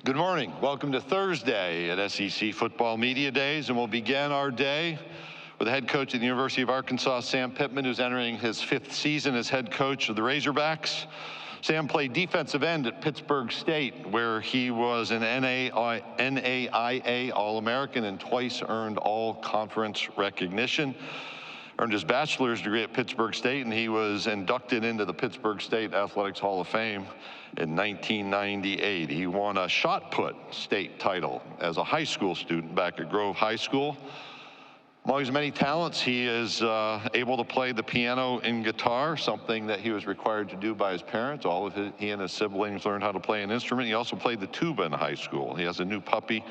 Good morning. Welcome to Thursday at SEC Football Media Days, and we'll begin our day with the head coach at the University of Arkansas, Sam Pittman, who's entering his 5th season as head coach of the Razorbacks. Sam played defensive end at Pittsburgh State, where he was an NAIA All-American and twice earned all-conference recognition. Earned his bachelor's degree at Pittsburgh State, and he was inducted into the Pittsburgh State Athletics Hall of Fame in 1998. He won a shot put state title as a high school student back at Grove High School. Among his many talents, he is able to play the piano and guitar, something that he was required to do by his parents. He and his siblings learned how to play an instrument. He also played the tuba in high school. He has a new puppy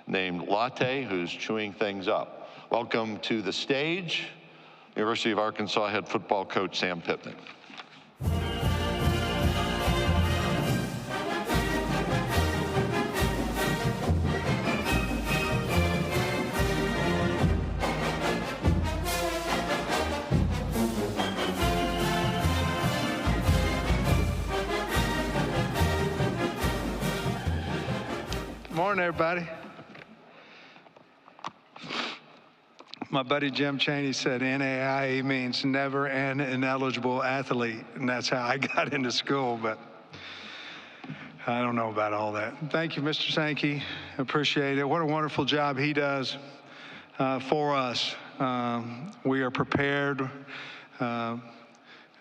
named Latte who's chewing things up. Welcome to the stage, University of Arkansas head football coach Sam Pittman. Good morning, everybody. My buddy Jim Chaney said NAIA means never an ineligible athlete, and that's how I got into school, but I don't know about all that. Thank you, Mr. Sankey. Appreciate it. What a wonderful job he does for us. We are prepared.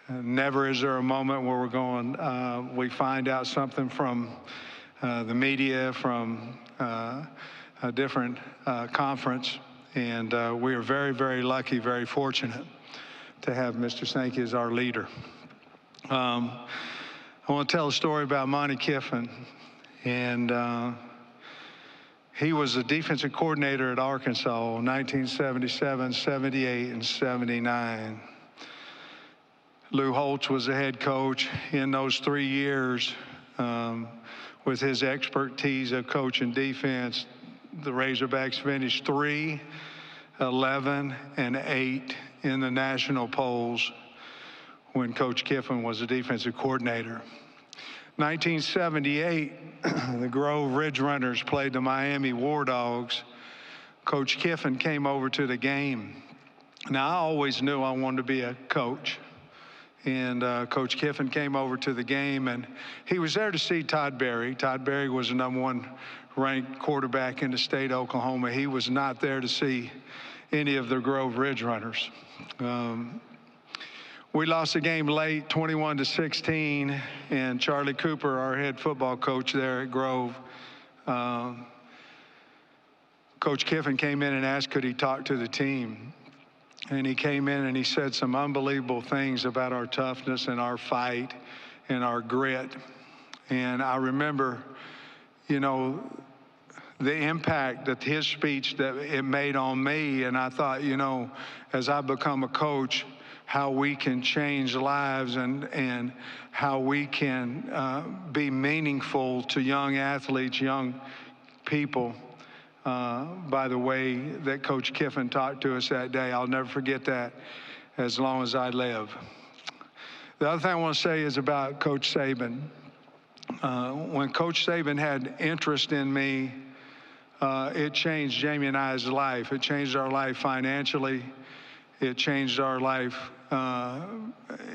Never is there a moment where we're going, we find out something from the media, from a different conference. And we are very, very lucky, very fortunate to have Mr. Sankey as our leader. I want to tell a story about Monty Kiffin. And he was the defensive coordinator at Arkansas in 1977, 78, and 79. Lou Holtz was the head coach in those 3 years. With his expertise of coaching defense, the Razorbacks finished 3, 11, and 8 in the national polls when Coach Kiffin was the defensive coordinator. 1978, the Grove Ridge Runners played the Miami War Dogs. Coach Kiffin came over to the game. Now, I always knew I wanted to be a coach. And Coach Kiffin came over to the game, and he was there to see Todd Berry. Todd Berry was the #1 ranked quarterback in the state of Oklahoma. He was not there to see any of the Grove Ridge Runners. We lost the game late, 21-16, and Charlie Cooper, our head football coach there at Grove, Coach Kiffin came in and asked could he talk to the team. And he came in and he said some unbelievable things about our toughness and our fight and our grit. And I remember, you know, the impact that his speech that it made on me. And I thought, you know, as I become a coach, how we can change lives and how we can be meaningful to young athletes, young people. By the way that Coach Kiffin talked to us that day. I'll never forget that as long as I live. The other thing I want to say is about Coach Saban. When Coach Saban had interest in me, it changed Jamie and I's life. It changed our life financially. It changed our life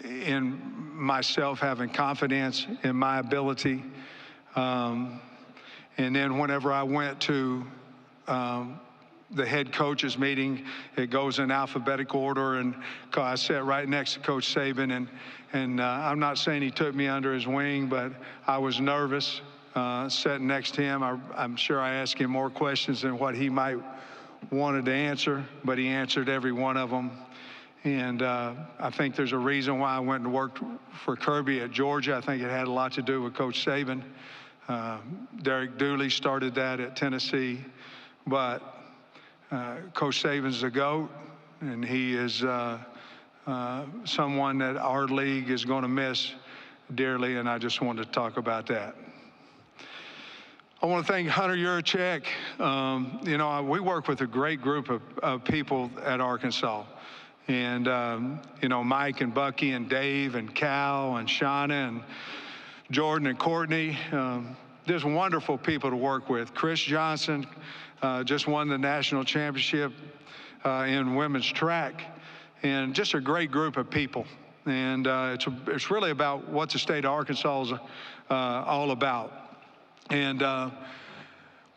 in myself having confidence in my ability. And then whenever I went to the head coaches meeting, it goes in alphabetical order, and I sat right next to Coach Saban, and I'm not saying he took me under his wing, but I was nervous sitting next to him. I'm sure I asked him more questions than what he might wanted to answer, but he answered every one of them. And I think there's a reason why I went and worked for Kirby at Georgia. I think it had a lot to do with Coach Saban. Derek Dooley started that at Tennessee. But Coach Saban's the GOAT, and he is someone that our league is going to miss dearly, and I just wanted to talk about that. I want to thank Hunter Yurachek. You know, we work with a great group of people at Arkansas. And, you know, Mike and Bucky and Dave and Cal and Shauna and Jordan and Courtney. just wonderful people to work with. Chris Johnson just won the national championship in women's track, and just a great group of people. And it's really about what the state of Arkansas is all about. And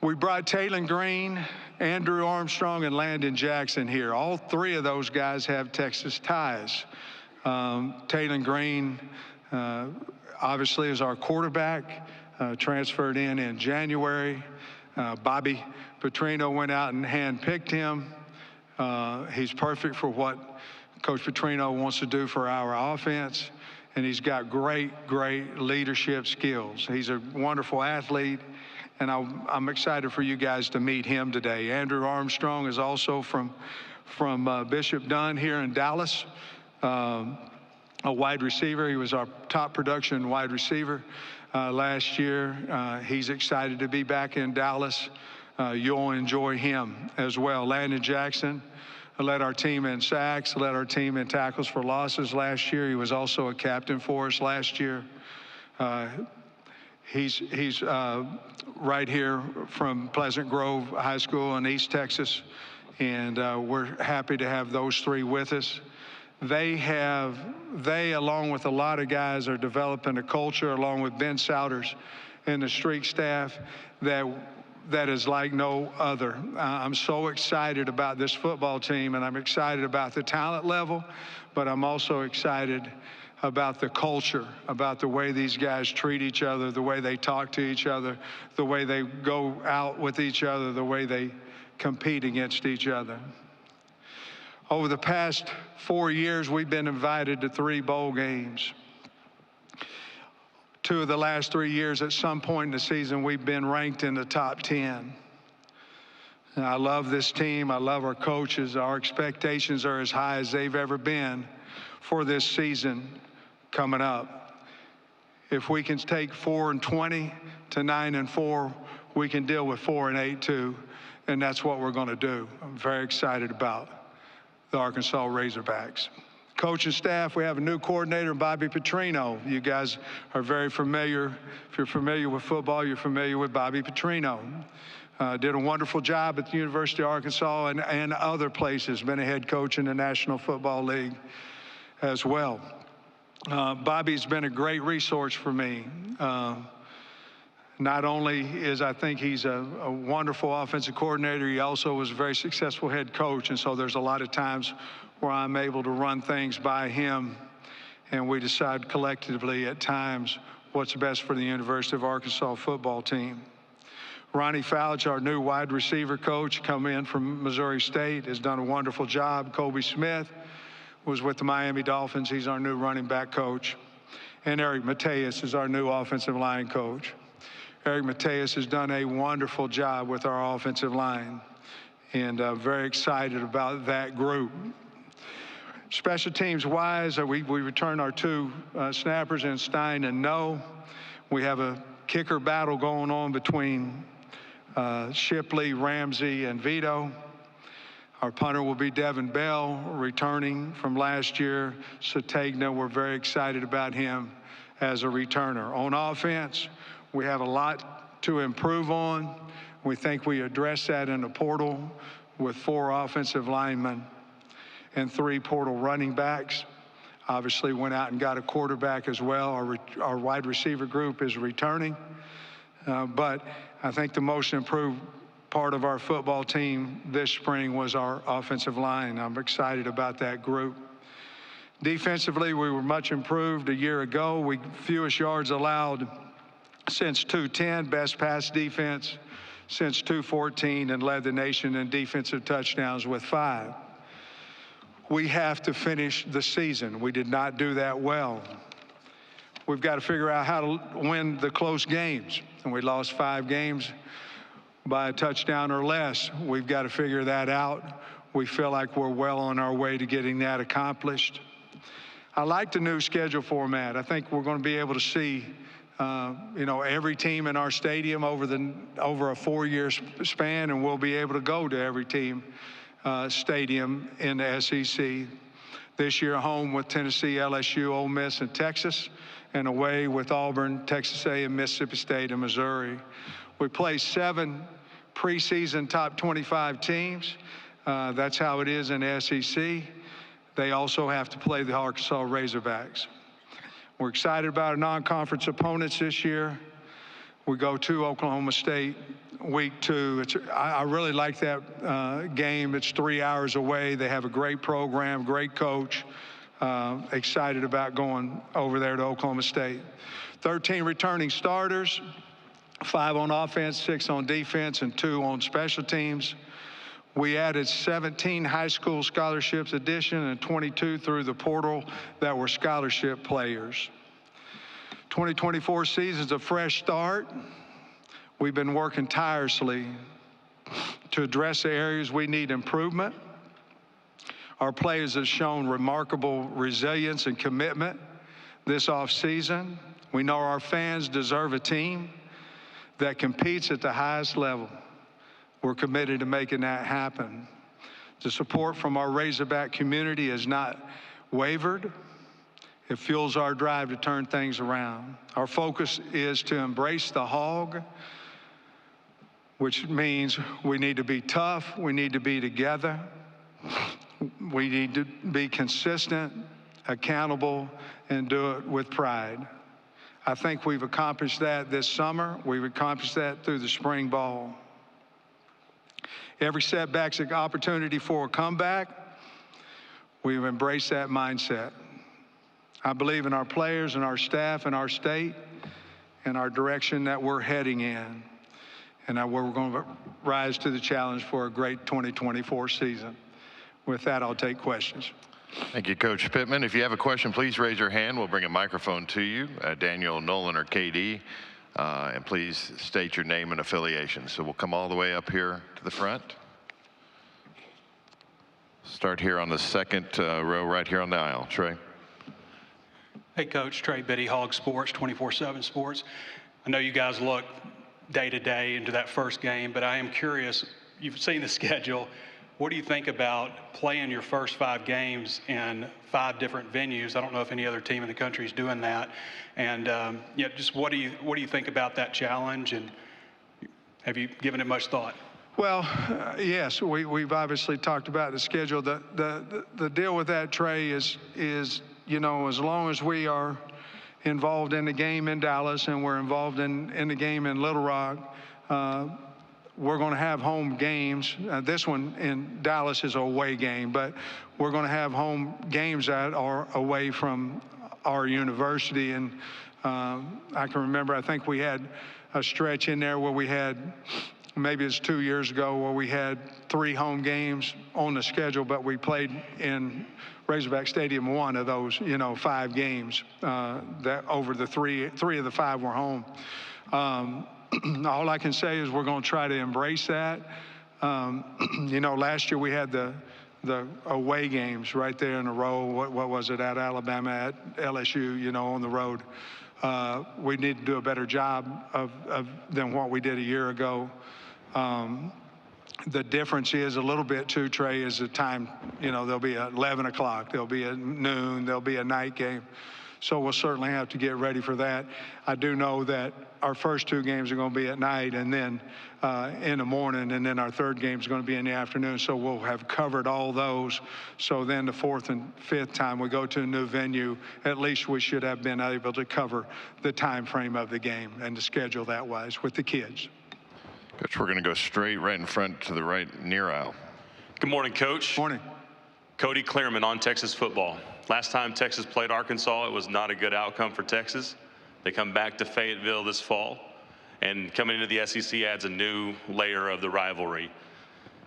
we brought Taylon Green, Andrew Armstrong, and Landon Jackson here. All three of those guys have Texas ties. Taylon Green, obviously, is our quarterback, transferred in January. Bobby Petrino went out and handpicked him. He's perfect for what Coach Petrino wants to do for our offense, and he's got great leadership skills. He's a wonderful athlete, and I'm excited for you guys to meet him today. Andrew Armstrong is also from Bishop Dunn here in Dallas, a wide receiver. He was our top production wide receiver last year. He's excited to be back in Dallas. You'll enjoy him as well. Landon Jackson led our team in sacks, led our team in tackles for losses last year. He was also a captain for us last year. He's right here from Pleasant Grove High School in East Texas, and we're happy to have those three with us. They, along with a lot of guys, are developing a culture, along with Ben Souders and the Streak staff, that is like no other. I'm so excited about this football team, and I'm excited about the talent level, but I'm also excited about the culture, about the way these guys treat each other, the way they talk to each other, the way they go out with each other, the way they compete against each other. Over the past 4 years, we've been invited to 3 bowl games. 2 of the last 3 years, at some point in the season, we've been ranked in the top 10. And I love this team. I love our coaches. Our expectations are as high as they've ever been for this season coming up. If we can take 4-20 to 9-4, we can deal with 4-8 too, and that's what we're going to do. I'm very excited about the Arkansas Razorbacks. Coach and staff, we have a new coordinator, Bobby Petrino. You guys are very familiar. If you're familiar with football, you're familiar with Bobby Petrino. Did a wonderful job at the University of Arkansas and other places. Been a head coach in the National Football League as well. Bobby's been a great resource for me. Not only I think he's a wonderful offensive coordinator, he also was a very successful head coach, and so there's a lot of times where I'm able to run things by him, and we decide collectively at times what's best for the University of Arkansas football team. Ronnie Fouch, our new wide receiver coach, come in from Missouri State, has done a wonderful job. Colby Smith was with the Miami Dolphins. He's our new running back coach. And Eric Mateus is our new offensive line coach. Eric Mateus has done a wonderful job with our offensive line, and very excited about that group. Special teams wise, we return our 2 snappers in Stein and No. We have a kicker battle going on between Shipley, Ramsey, and Vito. Our punter will be Devin Bell, returning from last year. Sategna, we're very excited about him as a returner. On offense, we have a lot to improve on. We think we address that in the portal with 4 offensive linemen and 3 portal running backs. Obviously went out and got a quarterback as well. Our wide receiver group is returning. But I think the most improved part of our football team this spring was our offensive line. I'm excited about that group. Defensively, we were much improved a year ago. Fewest yards allowed since 2010, best pass defense since 2014, and led the nation in defensive touchdowns with 5. We have to finish the season. We did not do that well. We've got to figure out how to win the close games, and we lost 5 games by a touchdown or less. We've got to figure that out. We feel like we're well on our way to getting that accomplished. I like the new schedule format. I think we're going to be able to see every team in our stadium over a 4-year span, and we'll be able to go to every team stadium in the SEC. This year, home with Tennessee, LSU, Ole Miss, and Texas, and away with Auburn, Texas A&M, Mississippi State, and Missouri. We play 7 preseason top 25 teams. That's how it is in the SEC. They also have to play the Arkansas Razorbacks. We're excited about our non-conference opponents this year. We go to Oklahoma State week 2. I really like that game. It's 3 hours away. They have a great program, great coach. Excited about going over there to Oklahoma State. 13 returning starters, 5 on offense, 6 on defense, and 2 on special teams. We added 17 high school scholarships addition and 22 through the portal that were scholarship players. 2024 season's a fresh start. We've been working tirelessly to address the areas we need improvement. Our players have shown remarkable resilience and commitment this offseason. We know our fans deserve a team that competes at the highest level. We're committed to making that happen. The support from our Razorback community has not wavered. It fuels our drive to turn things around. Our focus is to embrace the hog, which means we need to be tough, we need to be together, we need to be consistent, accountable, and do it with pride. I think we've accomplished that this summer. We've accomplished that through the spring ball. Every setback's an opportunity for a comeback. We've embraced that mindset. I believe in our players and our staff and our state and our direction that we're heading in, and that we're going to rise to the challenge for a great 2024 season. With that, I'll take questions. Thank you, Coach Pittman. If you have a question, please raise your hand. We'll bring a microphone to you. Daniel, Nolan, or KD. And please state your name and affiliation. So we'll come all the way up here to the front. Start here on the second row right here on the aisle. Trey. Hey, Coach. Trey Biddy, Hog Sports, 24/7 Sports. I know you guys look day to day into that first game, but I am curious, you've seen the schedule. What do you think about playing your first 5 games in 5 different venues? I don't know if any other team in the country is doing that. And yeah, just what do you think about that challenge, and have you given it much thought? Well, yes, we've obviously talked about the schedule. The deal with that, Trey, is you know, as long as we are involved in the game in Dallas and we're involved in the game in Little Rock, we're going to have home games. This one in Dallas is an away game, but we're going to have home games that are away from our university. And I can remember, I think we had a stretch in there where we had, maybe it's 2 years ago, where we had 3 home games on the schedule, but we played in Razorback Stadium 1 of those, 5 games. That over the three of the 5 were home. All I can say is we're going to try to embrace that. Last year we had the away games right there in a row. What was it, at Alabama, at LSU, on the road. We need to do a better job than what we did a year ago. The difference is a little bit too, Trey, is the time. There'll be at 11 o'clock, there'll be at noon, there'll be a night game. So we'll certainly have to get ready for that. I do know that our first 2 games are going to be at night and then in the morning, and then our third game is going to be in the afternoon. So we'll have covered all those. So then the 4th and 5th time we go to a new venue, at least we should have been able to cover the time frame of the game and the schedule that wise with the kids. Coach, we're going to go straight right in front to the right near aisle. Good morning, Coach. Morning. Cody Clearman on Texas football. Last time Texas played Arkansas, it was not a good outcome for Texas. They come back to Fayetteville this fall, and coming into the SEC adds a new layer of the rivalry.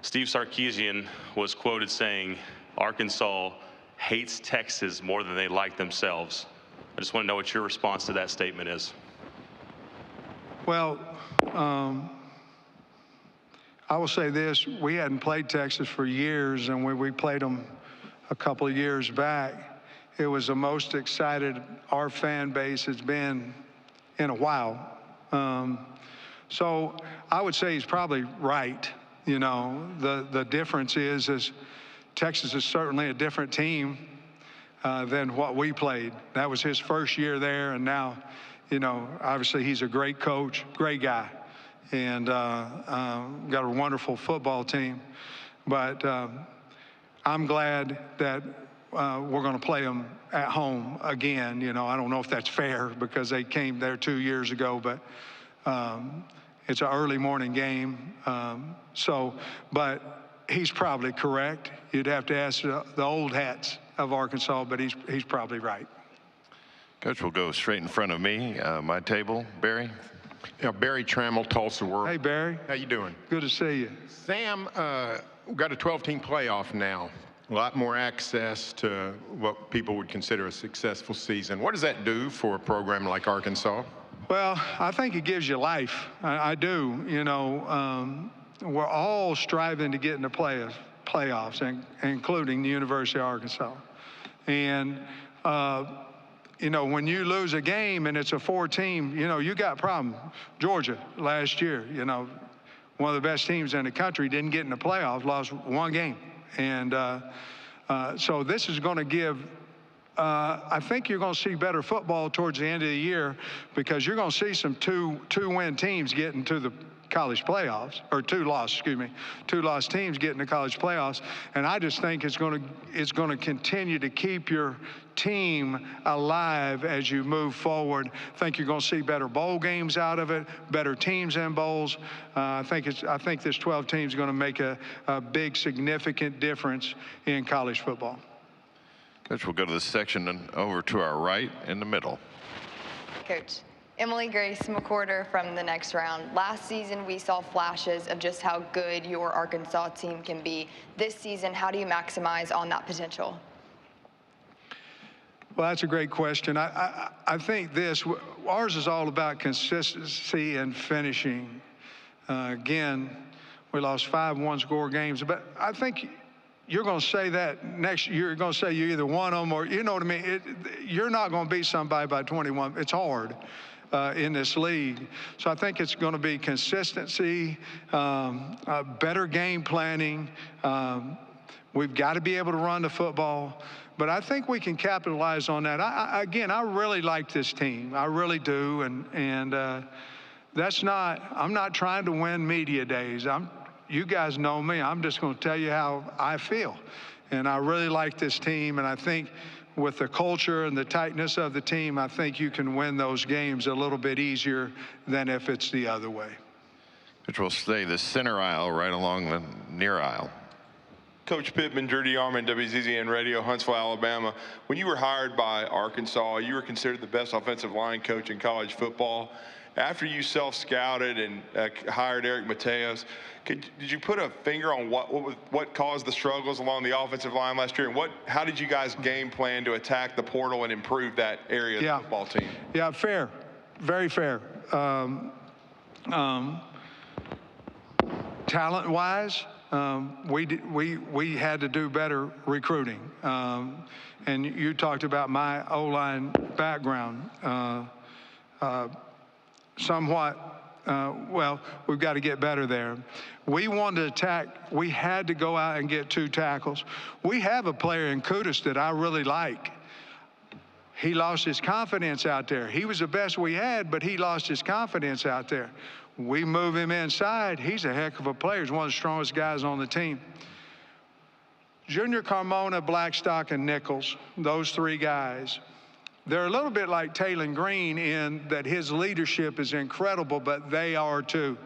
Steve Sarkisian was quoted saying, Arkansas hates Texas more than they like themselves. I just want to know what your response to that statement is. Well, I will say this. We hadn't played Texas for years, and when we played them a couple of years back, it was the most excited our fan base has been in a while. So I would say he's probably right. The difference is Texas is certainly a different team. than what we played. That was his first year there, and now, obviously he's a great coach, great guy, and got a wonderful football team. But I'm glad that we're going to play them at home again. I don't know if that's fair because they came there 2 years ago, but it's an early morning game. But he's probably correct. You'd have to ask the old hats of Arkansas, but he's probably right. Coach, will go straight in front of me, my table. Barry? Yeah, Barry Trammell, Tulsa World. Hey, Barry. How you doing? Good to see you. Sam, we've got a 12-team playoff now. A lot more access to what people would consider a successful season. What does that do for a program like Arkansas? Well, I think it gives you life. I do. We're all striving to get in the playoffs, including the University of Arkansas. And, when you lose a game and it's a 4-team, you got a problem. Georgia last year, one of the best teams in the country, didn't get in the playoffs, lost one game. And so this is going to give, I think you're going to see better football towards the end of the year because you're going to see some two-win teams get into the college playoffs, or two-loss teams get into college playoffs. And I just think it's going to continue to keep your team alive as you move forward. I think you're going to see better bowl games out of it, better teams in bowls. I think this 12 teams is going to make a big, significant difference in college football. Coach, we'll go to this section and over to our right in the middle. Coach. Emily Grace McWhorter from the next round. Last season, we saw flashes of just how good your Arkansas team can be. This season, how do you maximize on that potential? Well, that's a great question. I think ours is all about consistency and finishing. Again, we lost 5 one-score games, but I think you're going to say that next year. You're going to say you either won them or, you know what I mean? You're not going to beat somebody by 21. It's hard. In this league. So I think it's going to be consistency, better game planning. We've got to be able to run the football. But I think we can capitalize on that. I really like this team. I really do. And I'm not trying to win media days. You guys know me. I'm just going to tell you how I feel. And I really like this team. And I think with the culture and the tightness of the team, I think you can win those games a little bit easier than if it's the other way. Which will stay the center aisle right along the near aisle. Coach Pittman, Drew DeArmond, WZZN Radio, Huntsville, Alabama. When you were hired by Arkansas, you were considered the best offensive line coach in college football. After you self-scouted and hired Eric Mateos, did you put a finger on what caused the struggles along the offensive line last year? And how did you guys game plan to attack the portal and improve that area of the football team? Yeah, fair. Very fair. Talent-wise, we had to do better recruiting. And you talked about my O-line background. Well, we've got to get better there. We wanted to attack. We had to go out and get 2 tackles. We have a player in Kudus that I really like. He lost his confidence out there. He was the best we had, but he lost his confidence out there. We move him inside. He's a heck of a player. He's one of the strongest guys on the team. Junior Carmona, Blackstock, and Nichols, those 3 guys, they're a little bit like Taylon Green in that his leadership is incredible, but they are too.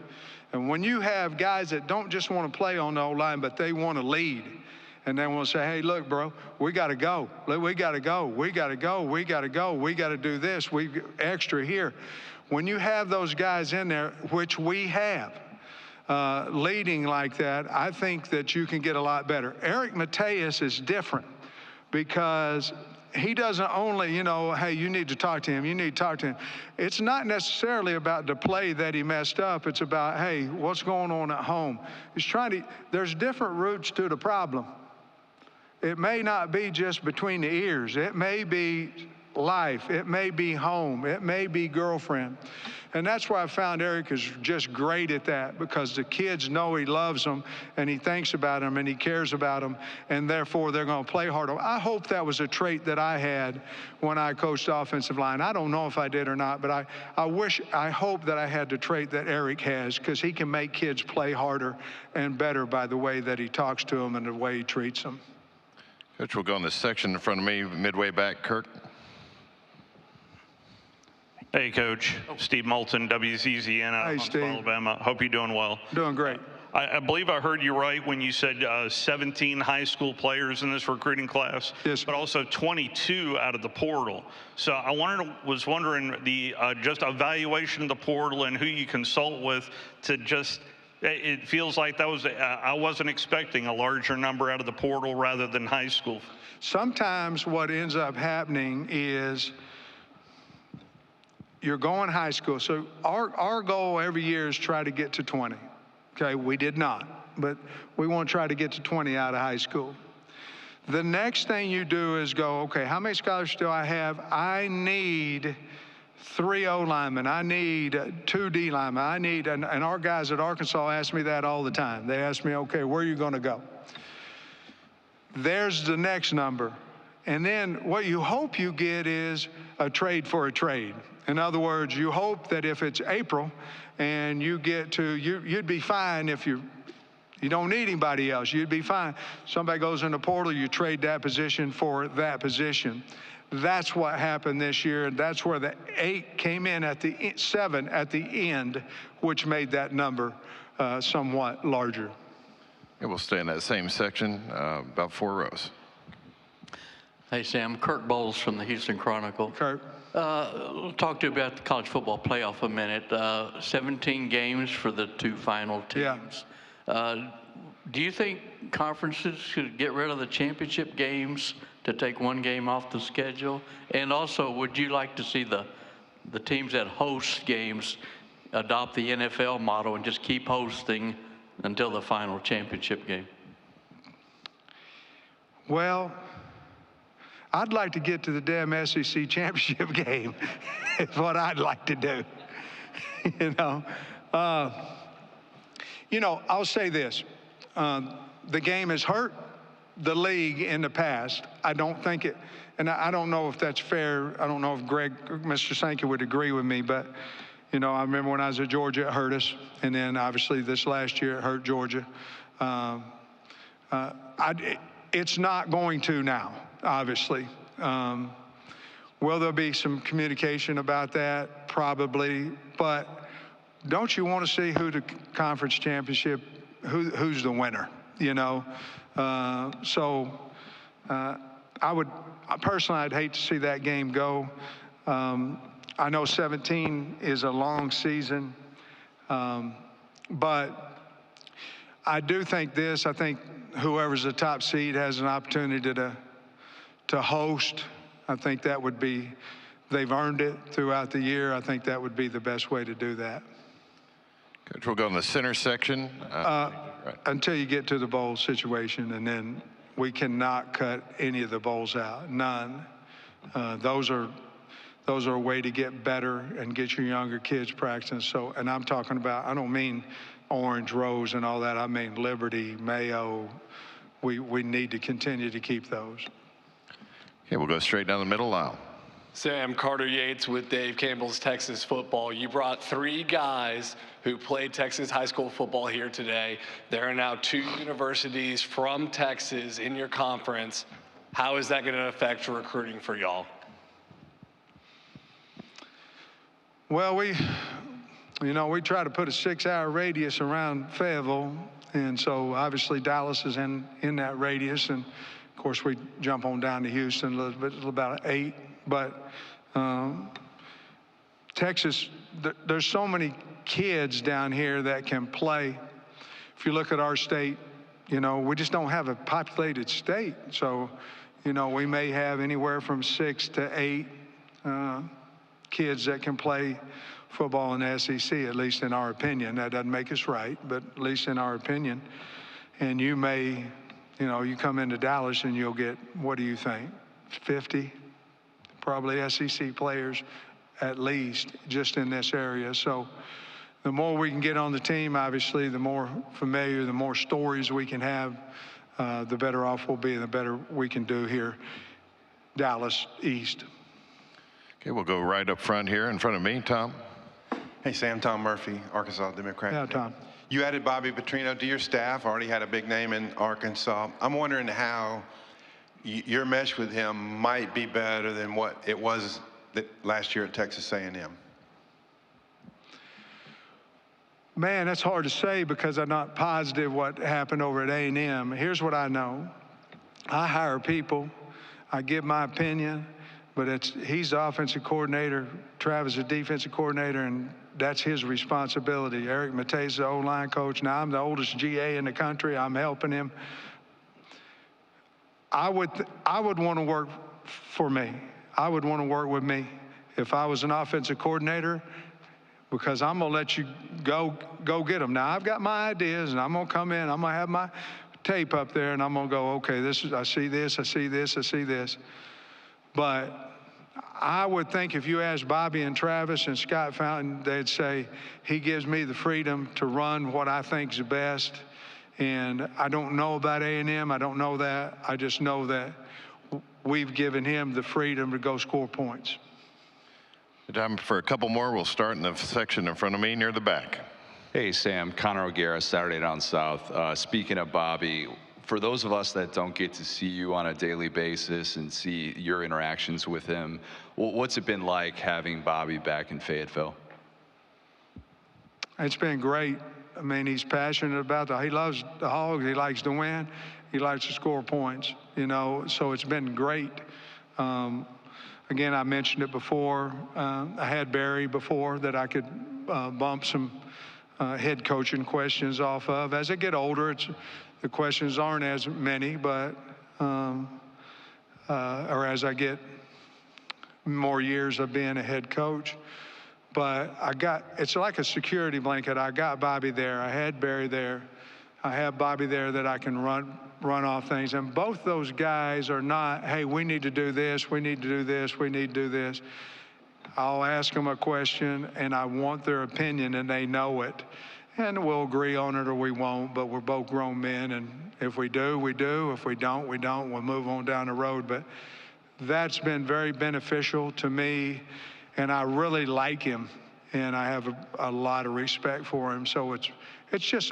And when you have guys that don't just want to play on the O-line, but they want to lead, and they want to say, hey, look, bro, we got to go. We got to go. We got to go. We got to go. We got to do this. We extra here. When you have those guys in there, which we have, leading like that, I think that you can get a lot better. Eric Mateos is different because he doesn't only, hey, you need to talk to him. You need to talk to him. It's not necessarily about the play that he messed up. It's about, hey, what's going on at home? There's different roots to the problem. It may not be just between the ears. It may be life. It may be home. It may be girlfriend. And that's why I found Eric is just great at that, because the kids know he loves them and he thinks about them and he cares about them, and therefore they're going to play harder. I hope that was a trait that I had when I coached offensive line. I don't know if I did or not, but I hope that I had the trait that Eric has, because he can make kids play harder and better by the way that he talks to them and the way he treats them. Coach, we'll go in this section in front of me, midway back. Kirk. Hey, Coach. Steve Moulton, WZZN out of Huntsville, Alabama. Hope you're doing well. Doing great. I believe I heard you right when you said 17 high school players in this recruiting class, yes, but also 22 out of the portal. So I was wondering the just evaluation of the portal and who you consult with to just, it feels like that was, I wasn't expecting a larger number out of the portal rather than high school. Sometimes what ends up happening is you're going high school. So our goal every year is try to get to 20. Okay, we did not, but we want to try to get to 20 out of high school. The next thing you do is go, okay, how many scholarships do I have? I need 3 O linemen. I need 2 D linemen. I need, and our guys at Arkansas ask me that all the time. They ask me, okay, where are you going to go? There's the next number. And then what you hope you get is a trade for a trade. In other words, you hope that if it's April and you get to, you'd be fine if you don't need anybody else. You'd be fine. Somebody goes in the portal, you trade that position for that position. That's what happened this year, and that's where the 8 came in at the 7 at the end, which made that number somewhat larger. And we'll stay in that same section, about 4 rows. Hey, Sam. Kirk Bowles from the Houston Chronicle. Kirk. We'll talk to you about the college football playoff a minute. 17 games for the 2 final teams. Yeah. Do you think conferences should get rid of the championship games to take 1 game off the schedule? And also, would you like to see the teams that host games adopt the NFL model and just keep hosting until the final championship game? Well, I'd like to get to the damn SEC championship game. Is what I'd like to do. I'll say this. The game has hurt the league in the past. I don't think it, and I don't know if that's fair. I don't know if Mr. Sankey would agree with me, but, I remember when I was at Georgia, it hurt us. And then obviously this last year, it hurt Georgia. It's not going to now. Obviously. Will there be some communication about that? Probably. But don't you want to see who the conference championship, who's the winner, Personally, I'd hate to see that game go. I know 17 is a long season, but I do think this. I think whoever's the top seed has an opportunity to host. I think that would be, they've earned it throughout the year. I think that would be the best way to do that. Coach, we'll go in the center section. Right. Until you get to the bowl situation, and then we cannot cut any of the bowls out, none. Those are a way to get better and get your younger kids practicing. So, and I'm talking about, I don't mean Orange, Rose, and all that. I mean Liberty, Mayo. We need to continue to keep those. Okay, we'll go straight down the middle aisle. Sam, Carter Yates with Dave Campbell's Texas Football. You brought 3 guys who played Texas high school football here today. There are now 2 universities from Texas in your conference. How is that going to affect recruiting for y'all? Well, we try to put a 6-hour radius around Fayetteville, and so obviously Dallas is in that radius, and of course we jump on down to Houston a little bit, about 8. But Texas, there's so many kids down here that can play. If you look at our state, we just don't have a populated state. So, we may have anywhere from 6 to 8 kids that can play football in the SEC, at least in our opinion. That doesn't make us right, but at least in our opinion. And you may, you come into Dallas and you'll get, what do you think, 50? probably SEC players at least, just in this area. So the more we can get on the team, obviously, the more familiar, the more stories we can have, the better off we'll be and the better we can do here, Dallas East. Okay, we'll go right up front here in front of me. Tom. Hey, Sam. Tom Murphy, Arkansas Democrat. Yeah, Tom. You added Bobby Petrino to your staff, already had a big name in Arkansas. I'm wondering how your mesh with him might be better than what it was last year at Texas A&M. Man, that's hard to say because I'm not positive what happened over at A&M. Here's what I know. I hire people. I give my opinion, but he's the offensive coordinator, Travis the defensive coordinator, and that's his responsibility. Eric Matei's the O-line coach. Now I'm the oldest GA in the country. I'm helping him. I would want to work for me. I would want to work with me if I was an offensive coordinator, because I'm going to let you go get them. Now, I've got my ideas, and I'm going to come in. I'm going to have my tape up there, and I'm going to go, okay, I see this, I see this, I see this. But I would think if you asked Bobby and Travis and Scott Fountain, they'd say he gives me the freedom to run what I think is best. And I don't know about A&M. I don't know that. I just know that we've given him the freedom to go score points. Time for a couple more. We'll start in the section in front of me near the back. Hey, Sam. Connor O'Gara, Saturday Down South. Speaking of Bobby, for those of us that don't get to see you on a daily basis and see your interactions with him, what's it been like having Bobby back in Fayetteville? It's been great. I mean, he's passionate about he loves the Hogs. He likes to win. He likes to score points, you know, so it's been great. Again, I mentioned it before. I had Barry before that I could bump some head coaching questions off of. As I get older, the questions aren't as many, but or as I get more years of being a head coach. But it's like a security blanket. I got Bobby there. I had Barry there. I have Bobby there that I can run off things. And both those guys are not, hey, we need to do this, we need to do this, we need to do this. I'll ask them a question, and I want their opinion, and they know it. And we'll agree on it or we won't, but we're both grown men, and if we do, we do. If we don't, we don't. We'll move on down the road. But that's been very beneficial to me, and I really like him, and I have a lot of respect for him. So it's just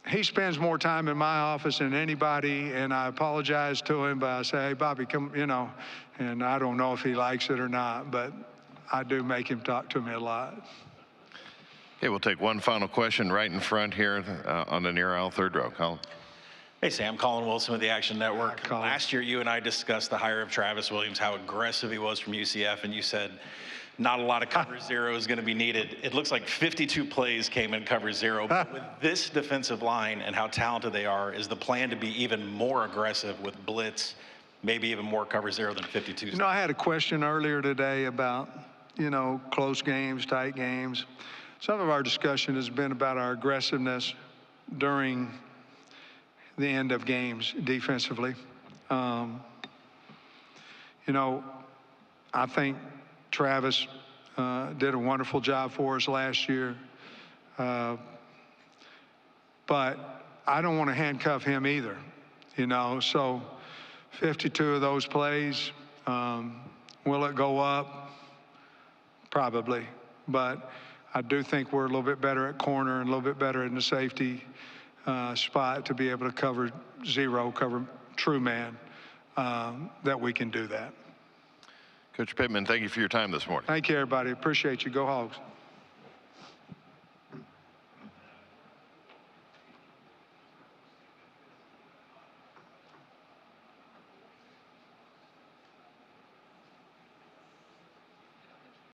he spends more time in my office than anybody, and I apologize to him, but I say, hey, Bobby, come, you know, and I don't know if he likes it or not, but I do make him talk to me a lot. Okay, we'll take one final question right in front here on the near aisle, third row. Colin. Hey, Sam. Colin Wilson with the Action Network. Last year, you and I discussed the hire of Travis Williams, how aggressive he was from UCF, and you said not a lot of cover zero is going to be needed. It looks like 52 plays came in cover zero. But with this defensive line and how talented they are, is the plan to be even more aggressive with blitz, maybe even more cover zero than 52? You know, I had a question earlier today about, you know, close games, tight games. Some of our discussion has been about our aggressiveness during the end of games defensively. You know, I think Travis did a wonderful job for us last year. But I don't want to handcuff him either, you know. So 52 of those plays, will it go up? Probably. But I do think we're a little bit better at corner and a little bit better in the safety spot to be able to cover zero, cover true man, that we can do that. Coach Pittman, thank you for your time this morning. Thank you, everybody. Appreciate you. Go Hogs.